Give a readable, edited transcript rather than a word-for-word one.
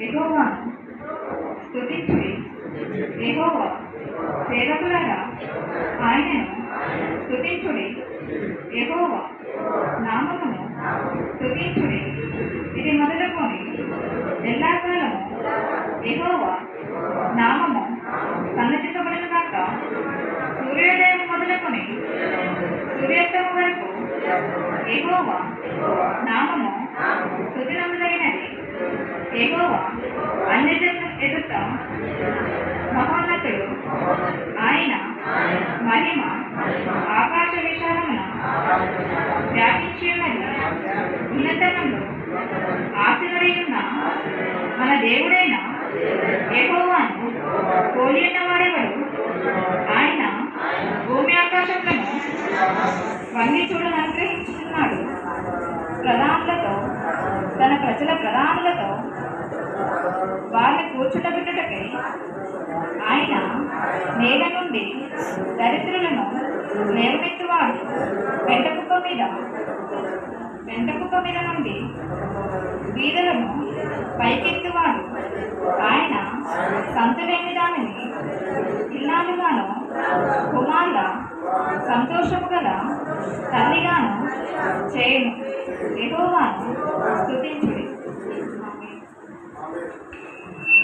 యెహోవాను స్తుతించుడి. యెహోవా సేవకులారా ఆయనను స్తుతించుడి. యెహోవా నామమును స్తుతించుడి. ఇది మొదలుకొని ఎల్లకాలము యెహోవా నామము సన్నతింపబడును గాక. సూర్యోదయం మొదలుకొని సూర్యాస్తమం వరకు యెహోవా నామము స్తుతినందైనది. యెహోవా అన్యజనుల ఎదుట మహోన్నతుడు. ఆయన మహిమ ఆకాశ విశాలమున వ్యాపించి ఉన్నది. ఉన్నతమందు ఆసీనుడై ఉన్న మన దేవుడైన యెహోవాను పోలి ఉన్నవాడెవడు? ఆయన భూమి ఆకాశములను వంగి చూడననుగ్రహించుతున్నాడు. ప్రధానులతో తన ప్రజల ప్రధానులతో వారిని కూర్చుండబెట్టుటకై ఆయన నేల నుండి దరిద్రులను లేవనెత్తువాడు. పెంటకుప్ప మీద నుండి బీదలను పైకెత్తువాడు. ఆయన సంతులేని దానిని ఇల్లాలుగాను కుమారుల సంతోషము గల తల్లిగాను చేయును. యెహోవాను స్తుతించుడి. ఆమేన్.